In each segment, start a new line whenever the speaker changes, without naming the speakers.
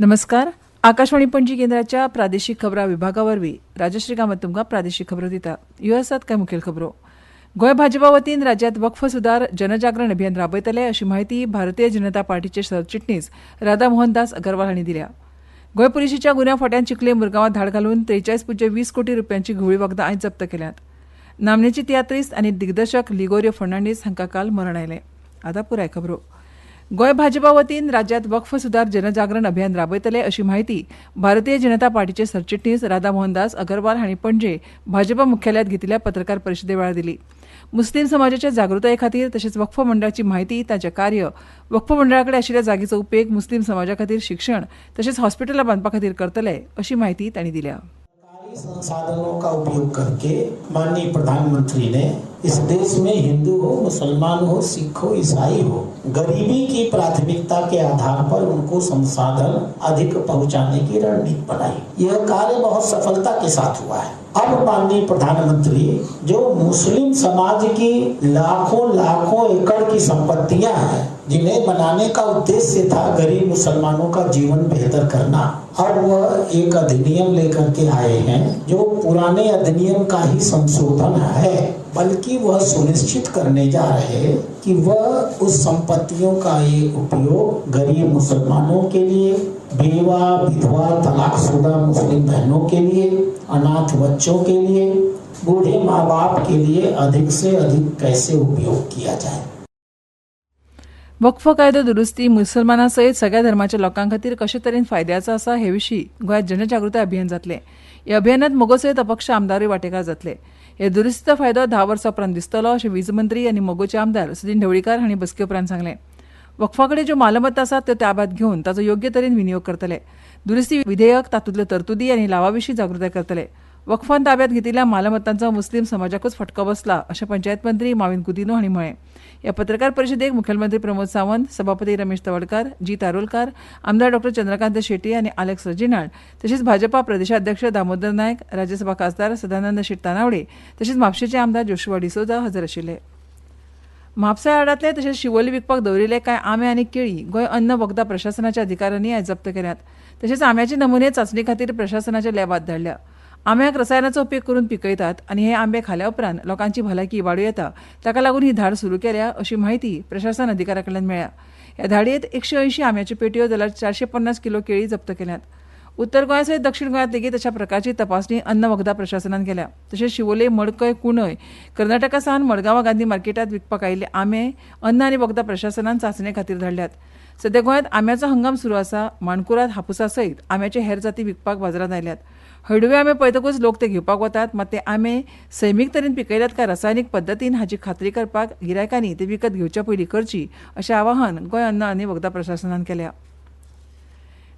नमस्कार. आकाशवाणी पणजी केंद्राच्या प्रादेशीक खबरां विभागावरवीं राजश्री कामत तुमकां प्रादेशीक खबरो दिता. ह्यो आसात कांय मुखेल खबरो. गोंय भाजपा वतीन राज्यांत वक्फ सुदार जनजागरण अभियान राबयतले अशी माहिती भारतीय जनता पार्टीचे सरचिटणीस राधा मोहनदास अगरवाल हांणी दिल्या. गोंय पुलिशेच्या गुन्यांव फाट्यान चिखले मुरगांवां धाड घालून 43.20 कोटी रुपयांची घुवळी वखदां आयज जप्त केल्यात. नामनेची तियात्रीस्ट आनी दिग्दर्शक लिगोरियो फर्नांडीस हांकां काल मरण आयलें. आतां पुराय खबरो. गोंय भाजपा वतीन राज्यांत वक्फ सुदार जनजागरण अभियान राबयतले अशी माहिती भारतीय जनता पार्टीचे सरचिटणीस राधा मोहनदास अगरवाल हांणी पणजे भाजपा मुख्यालयात घेतिल्ल्या पत्रकार परिशदे वेळार दिली. मुस्लीम समाजाच्या जागृताये खातीर तशेंच वक्फ मंडळाची म्हायती ताचें कार्य, वक्फ मंडळा कडेन आशिल्ल्या जागेचो उपेग मुस्लीम समाजा खातीर शिक्षण तशेंच हॉस्पिटलां बांदपा खातीर करतले अशी माहिती तांणी दिल्या.
संसाधनों का उपयोग करके माननीय प्रधानमंत्री ने इस देश में हिंदू हो, मुसलमान हो, सिख हो, ईसाई हो, गरीबी की प्राथमिकता के आधार पर उनको संसाधन अधिक पहुंचाने की रणनीति बनाई. यह कार्य बहुत सफलता के साथ हुआ है. अब माननीय प्रधानमंत्री जो मुस्लिम समाज की लाखों एकड़ की संपत्तियां हैं जिन्हें बनाने का उद्देश्य था गरीब मुसलमानों का जीवन बेहतर करना, अब वह एक अधिनियम लेकर के आए हैं जो पुराने अधिनियम का ही संशोधन है, बल्कि वह सुनिश्चित करने जा रहे हैं कि वह उस संपत्तियों का ये उपयोग गरीब मुसलमानों के लिए, बेवा, विधवा, तलाकशुदा मुस्लिम बहनों के लिए, अनाथ बच्चों के लिए, बूढ़े माँ बाप के लिए अधिक से अधिक कैसे उपयोग किया जाए.
वक्फ कायदो दुरुस्ती मुसलमानां सयत सगळ्या धर्माच्या लोकां खातीर कशे तरेन फायद्याचो आसा हे विशीं गोंयांत जनजागृताय अभियान जातलें. ह्या अभियानांत मोगो सयत अपक्ष आमदारूय वांटेकार जातले. ह्या दुरुस्तीचो फायदो 10 वर्सां उपरांत दिसतलो अशें वीज मंत्री आनी मोगोचे आमदार सुदीन ढवळीकार हांणी बसके उपरांत सांगलें. वक्फा कडेन ज्यो मालमत्ता आसात त्यो ताब्यांत घेवन ताचो योग्य तरेन विनियोग करतले. दुरुस्ती विधेयक तातूंतल्यो तरतुदी आनी लावा विशीं जागृताय करतले. वक्फान ताब्यांत घेतिल्ल्या मालमत्तांचो मुस्लीम समाजाकूच फटको बसला अशें पंचायत मंत्री माविन कुदिनो हांणी म्हळें. ह्या पत्रकार परिशदेक मुखेलमंत्री प्रमोद सावंत, सभापती रमेश तवडकार, जी तारोलकार, आमदार डॉ चंद्रकांत शेट्टी आनी आलेक्स रजिनाळ तशेंच भाजपा प्रदेशाध्यक्ष दामोदर नायक, राज्यसभा खासदार सदानंद शेट तानावडे तशेंच म्हापशेचे आमदार जोशुआ डिसोजा हजर आशिल्ले. म्हापसा यार्डांतले तशेंच शिवोली विकपाक दवरिल्ले कांय आंबे आनी केळी गोंय अन्न वखदां प्रशासनाच्या अधिकाऱ्यांनी आयज जप्त केल्यात. तशेंच आंब्याचे नमुने चांचणी खातीर प्रशासनाच्या लॅबांत धाडल्या. आंब्याक रसायनाचो उपेग करून पिकयतात आनी हे आंबे खाल्या उपरांत लोकांची भलायकी वाडूं येता, ताका लागून ही धाड सुरू केल्या अशी माहिती प्रशासन अधिकाऱ्या कडल्यान मेळ्ळ्या. ह्या धाडयेंत 180 आंब्याच्यो पेटयो जाल्यार 450 किलो केळी जप्त केल्यात. उत्तर गोंया सयत दक्षिण गोंयांत लेगीत अशा प्रकारची तपासणी अन्न वखदां प्रशासनान केल्या. तशेंच शिवोले, मडकय, कुंडय, कर्नाटका सावन मडगांवां गांधी मार्केटांत विकपाक आयिल्ले आंबे अन्न आनी वखदां प्रशासनान चांचणे खातीर धाडल्यात. सध्या गोंयांत आंब्याचो हंगाम सुरू आसा. माणकुराद, हापुसा सयत आंब्याचे हेर जाती विकपाक बाजारांत आयल्यात. हळडुवे आंबे पळयतकूच लोक ते घेवपाक वतात, मात ते आंबे सैमीक तरेन पिकयल्यात काय रासायनीक पद्दतीन हाची खात्री करपाक गिरायकांनी ते विकत घेवच्या पयलीं करची अशें आवाहन गोंय अन्न आनी वखदां प्रशासनान केल्या.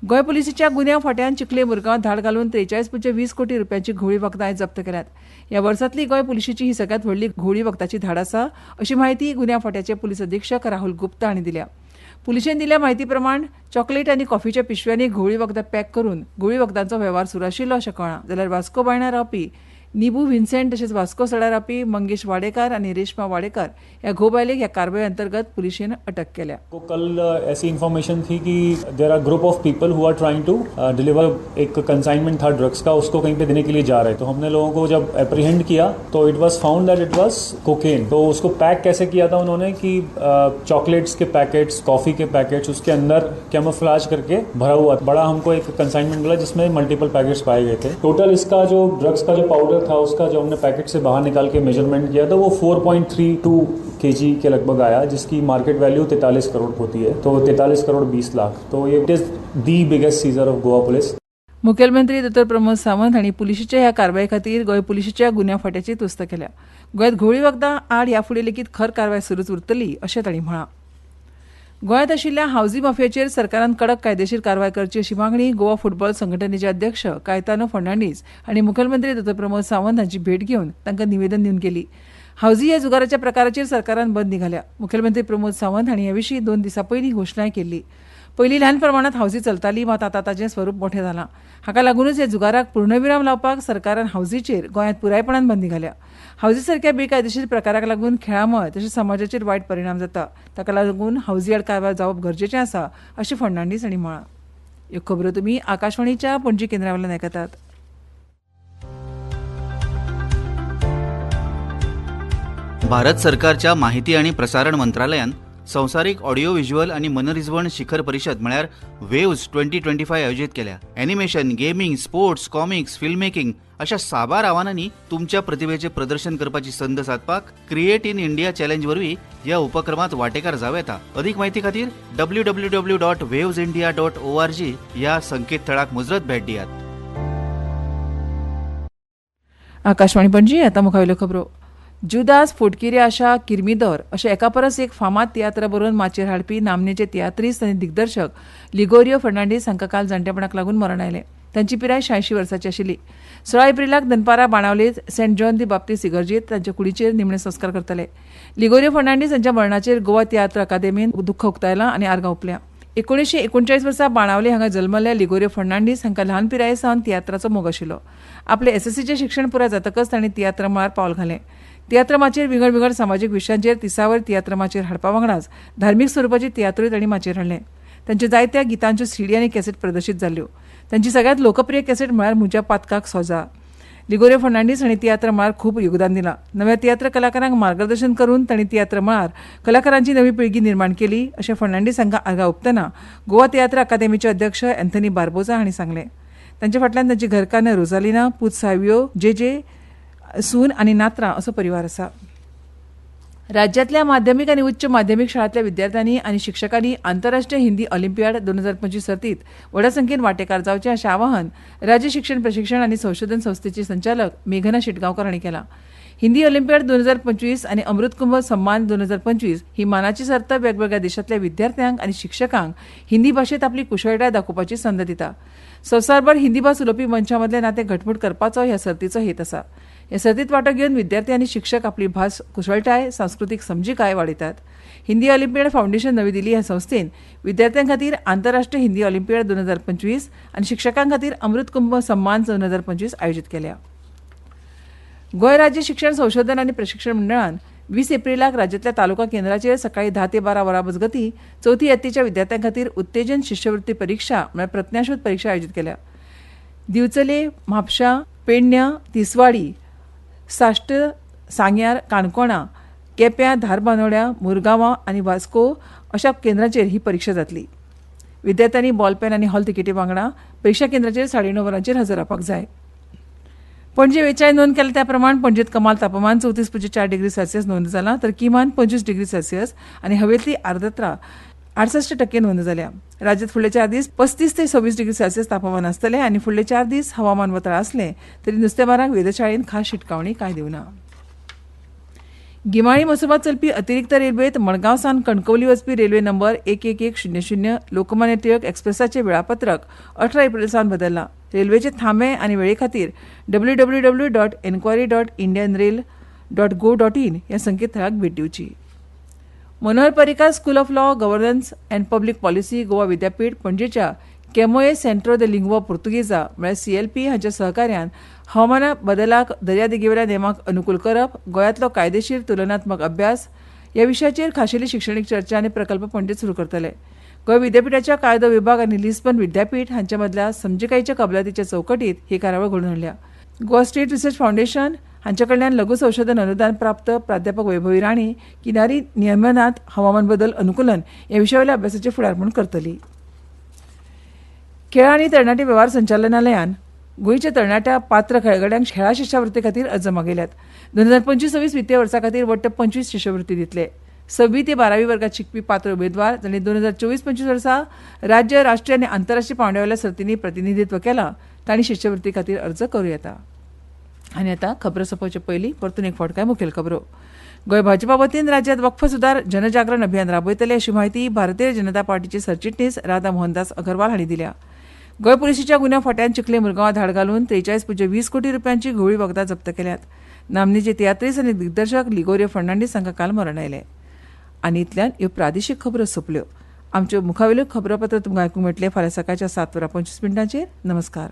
गोंय पुलिसेच्या गुन्यांव फाट्यान चिखले मुरगांवां धाड घालून 43.20 कोटी रुपयांची घुवळी वखदां आयज जप्त केल्यात. ह्या वर्सांतली गोंय पुलिशेची ही सगळ्यांत व्हडली घुवळी वखदाची धाड आसा अशी माहिती गुन्यांव फाट्याचे पुलीस अधीक्षक राहुल गुप्ता हांणी दिल्या. पुलिशेन दिल्ल्या म्हायती प्रमाण चॉकलेट आनी कॉफीच्या पिशव्यांनी घुवळी वखदां पॅक करून घुवळी वखदांचो वेव्हार सुरू आशिल्लो अशें कळ्ळां. जाल्यार वास्को बायणार रावपी निबू विन्सेंट तशेंच वास्को सड्यार रावपी मंगेश वाडेकार आनी रेशमा वाडेकार ह्या घोव बायलेक ह्या कारवाये अंतर्गत पुलिशेन अटक केल्या.
कल ऐसी इन्फॉर्मेशन थी कि there are group of people who are trying to deliver एक कंसाइनमेंट था ड्रग्स का, उसको कहीं पे देने के लिए जा रहे. तो हमने लोगों को जब एप्रीहेंड किया तो इट वाज फाउंड दैट इट वाज कोकेन. तो उसको पैक कैसे किया था उन्होंने कि चॉकलेट्स के पैकेट्स, कॉफी के पैकेट्स उसके अंदर कैमोफ्लेज करके भरा हुआ. बड़ा हमको एक कंसाइनमेंट मिला जिसमें मल्टीपल पैकेट्स पाए गए थे. टोटल इसका जो ड्रग्स का जो पाउडर था उसका जो हमने पैकेट से बाहर निकाल के मेजरमेंट किया था वो 4.32 kg के लगभग आया, जिसकी मार्केट वैल्यू 43 करोड़ होती है. तो 43 करोड़ 20 लाख. तो ये it is the biggest Caesar of Goa police.
मुखेलमंत्री डॉ प्रमोद सावंत हांणी पुलिशेच्या ह्या कारवाये खातीर गोंय पुलिशेच्या गुन्यांव फाट्याची तुस्त केल्या. गोंयांत घुवळी वखदां आड ह्या फुडें लेगीत खर कारवाय सुरूच उरतली अशें तांणी म्हळां. गोंयांत आशिल्ल्या हावजिंग माफियाचेर सरकारान कडक कायदेशीर कारवाय करची अशी मागणी गोवा फुटबॉल संघटनेचे अध्यक्ष कायतानो फर्नांडीस हांणी मुखेलमंत्री डॉ प्रमोद सावंत हांची भेट घेवन तांकां निवेदन दिवन केली. हावजी ह्या जुगाराच्या प्रकाराचेर सरकारान बंदी घाल्या. मुखेलमंत्री प्रमोद सावंत हांणी ह्या विशीं 2 दिसां पयलीं घोशणाय केल्ली. पयलीं ल्हान प्रमाणांत हावजी चलताली, मात आतां ताचें स्वरूप मोठें जालां. हाका लागूनच ह्या जुगाराक पूर्णविराम लावपाक सरकारान हावजीचेर गोंयांत पुरायपणान बंदी घाल्या. हावजी सारख्या बेकायदेशीर प्रकाराक लागून खेळामळ तशेंच समाजाचेर वायट परिणाम जाता. ताका लागून हावजी आड कारवाय जावप गरजेचें आसा अशें फर्नांडीस हांणी म्हळां. ह्यो खबरो तुमी आकाशवाणीच्या पणजी केंद्रावयल्यान आयकतात.
भारत सरकारच्या माहिती आणि प्रसारण मंत्रालयान संवसारीक ऑडिओ व्हिज्युअल आणि मनरिजवण शिखर परिषद म्हळ्यार वेव्ज 2025 आयोजीत केल्या. Animation, gaming, sports, comics, film making अशा साबार आव्हानांनी तुमच्या प्रतिभेचे प्रदर्शन करपाची संद साधपाक क्रिएट इन इंडिया चॅलेंज वरवीं ह्या उपक्रमात वांटेकार जावं येता. अधिक म्हायती खातीर www.wavesindia.org ह्या संकेतथळाक मुजरत भेट दियात.
आकाशवाणी पणजी आता मुखावेल्यो खबरो. जुदास, फोटकिरी आशा, किरमिदोर अशे एका परस एक फामाद तियात्र बरोवन माचयेर हाडपी नामनेचे तियात्रिस्ट आनी दिग्दर्शक लिगोरियो फर्नांडीस हांकां काल जाणटेपणाक लागून मरण आयलें. तांची पिराय 86 वर्सांची आशिल्ली. 16 एप्रिलाक दनपारां बाणावलीत सेंट जॉन दी बाप्तिस्ट इगर्जेत तांच्या कुडीचेर निमणे संस्कार करतले. लिगोरियो फर्नांडीस हांच्या मरणाचेर गोवा तियात्र अकादेमीन दुख्ख उक्तायलां आनी आर्गां ओंपल्या. 1939 वर्सा बाणावले हांगा जल्मल्ल्या लिगोरियो फर्नांडीस हांकां ल्हान पिराये सावन तियात्राचो मोग आशिल्लो. आपले एसएससीचें शिक्षण पुराय जातकच तांणी तियात्र मळार पावल घालें. तियात्र माचयेर विंगड विंगड सामाजीक विशयांचेर तिसावर तियात्र माचयेर हाडपा वांगडाच धार्मीक स्वरुपाची तियात्रूय तांणी माचयेर हाडलें. तांच्या जायत्या गितांच्यो सीडी आनी कॅसेट प्रदर्शीत जाल्ल्यो. तांची सगळ्यांत लोकप्रिय कॅसेट म्हळ्यार म्हज्या पातकाक सोजा. लिगोरियो फर्नांडीस हांणी तियात्र मळार खूब योगदान दिलां. नव्या तियात्र कलाकारांक मार्गदर्शन करून तांणी तियात्र मळार कलाकारांची नवी पिळगी निर्माण केली अशें फर्नांडीस हांकां आर्गां ओंपतना गोवा तियात्र अकादेमीचे अध्यक्ष एंथनी बार्बोजा हांणी सांगलें. तांचे फाटल्यान तांची घरकान्न रोजालिना, पूत सावियो, जे सून आनी नात्रा असो परिवार आसा. राज्यांतल्या माध्यमीक आनी उच्च माध्यमीक शाळांतल्या विद्यार्थ्यांनी आनी शिक्षकांनी आंतरराष्ट्रीय हिंदी ऑलिंपियाड 2025 सर्तीत व्हड संख्येन वांटेकार जावचें अशें आवाहन राज्य शिक्षण प्रशिक्षण आनी संशोधन संस्थेची संचालक मेघना शिटगांवकर हांणी केलां. हिंदी ऑलिंपियाड 2025 आनी अमृत कुंभ सम्मान 2025 ही मानाची सर्त वेगवेगळ्या देशांतल्या विद्यार्थ्यांक आनी शिक्षकांक हिंदी भाशेंत आपली कुशळटाय दाखोवपाची संद दिता. संवसारभर हिंदी भास उलोवपी मंचा मदलें नातें घटमूट करपाचो ह्या सर्तीचो हेत आसा. ह्या सर्तीत वांटो घेवन विद्यार्थी आनी शिक्षक आपली भास कुशळटाय सांस्कृतीक समजिकाय वाडयतात. हिंदी ऑलिंपियाड फावंडेशन नवी दिल्ली ह्या संस्थेन विद्यार्थ्यां खातीर आंतरराष्ट्रीय हिंदी ऑलिंपियाड 2025 आनी शिक्षकां खातीर अमृत कुंभ सम्मान 2025 आयोजीत केल्या. गोंय राज्य शिक्षण संशोधन आनी प्रशिक्षण मंडळान 20 एप्रिलाक राज्यांतल्या तालुका केंद्राचेर सकाळी 10 ते 12 वरां मजगतीं चवथी यत्तेच्या विद्यार्थ्यां खातीर उत्तेजन शिश्यवृत्ती परीक्षा म्हळ्यार प्रज्ञाशोध परीक्षा आयोजीत केल्या. दिवचले, म्हापशा, पेडण्यां, तिसवाडी, साश्ट, सांग्यार, काणकोणा, केप्यां, धारबांदोड्या, मुरगांवां आनी वास्को अशा केंद्रांचेर ही परीक्षा जातली. विद्यार्थ्यांनी बॉलपेन आनी हॉल तिकेटी वांगडा परीक्षा केंद्राचेर 9:30 वरांचेर हजर रावपाक जाय. पणजे वेचाय नोंद केल्या त्या प्रमाण पणजेत कमाल तापमान 34.4 डिग्री सेल्सियस नोंद जालां तर किमान 25 डिग्री सेल्सियस आनी हवेतली आर्द्रता 68% नोंद जाल्या. राज्यात फुडले 4 दीस 35 ते 26 डिग्री सेल्सियस तापमान आसतलें आनी फुडले 4 दीस हवामान वतळ आसलें तरी नुस्तेमारांक वेधशाळेन खास शिटकावणी कांय दिवना. गिमाळी मसोबात चलपी अतिरिक्त रेल्वेत मडगांव सावन कणकवली वचपी रेल्वे नंबर 11100 लोकमान्य टिळक एक्सप्रेसाचें वेळापत्रक 18 एप्रिल सावन बदल्लां. रेल्वेचे थांबे आनी वेळे खातीर www.enquiry.indianrail.go.in ह्या संकेतथळाक भेट दिवची. Manohar Parrikar school of law, governance and public policy, Goa विद्यापीठ पणजेच्या केमोए सेंट्रो दे लिंगवा पोर्तुगेजा म्हळ्यार CLP हांच्या सहकार्यान हवामान बदलाक दर्यादेगेवयल्या नेमाक अनुकूल करप, गोंयांतलो कायदेशीर तुलनात्मक अभ्यास ह्या विशयाचेर खाशेली शिक्षणीक चर्चा आनी प्रकल्प पणजेत सुरू करतले. गोंय विद्यापीठाच्या कायदो विभाग आनी लिस्बन विद्यापीठ हांच्या मदल्या समजिकायेच्या कबलातीच्या चौकटीत ही कार्यावळ घडोवन हाडल्या. गोवा स्टेट रिसर्च फावंडेशन हांचे कडल्यान लघु संशोधन अनुदान प्राप्त प्राध्यापक वैभवी राणी किनारी नियमनात हवामान बदल अनुकूलन ह्या विशयावयल्या अभ्यासाचें फुडारपण करतली. खेळ आनी तरणाटे वेव्हार संचालनालयान गोंयच्या तरणाट्या पात्र खेळगड्यांक खेळा शिश्यवृत्ती खातीर अर्ज मागयल्यात. 2025-26 वित्तीय वर्सा खातीर वट्ट 25 शिश्यवृत्ती दितले. 6वी ते 12वी वर्गात शिकपी पात्र उमेदवार जांणी 2024-25 वर्सा राज्य, राष्ट्रीय आनी आंतरराष्ट्रीय पांवड्यावयल्या सर्तींनी प्रतिनिधित्व केलां तांणी शिश्यवृत्ती खातीर अर्ज करूं येता. आनी आतां खबरो सोंपोवचे पयलीं परतून एक फावट कांय मुखेल खबरो. गोंय भाजपा वतीन राज्यांत वक्फ सुदार जनजागरण अभियान राबयतले अशी माहिती भारतीय जनता पार्टीचे सरचिटणीस राधा मोहनदास अगरवाल हांणी दिल्या. गोंय पुलिसेच्या गुन्यांव फाट्यान चिखले मुरगांवां धाड घालून 43.20 कोटी रुपयांची घुवळी वखदां जप्त केल्यात. नामनेचे तियात्रीस आनी दिग्दर्शक लिगोरियो फर्नांडीस हांकां काल मरण आयलें. आनी इतल्यान ह्यो प्रादेशीक खबरो सोंपल्यो. आमच्यो मुखावेल्यो खबरापत्र तुमकां आयकूंक मेळटले फाल्यां सकाळच्या 7:25 नमस्कार.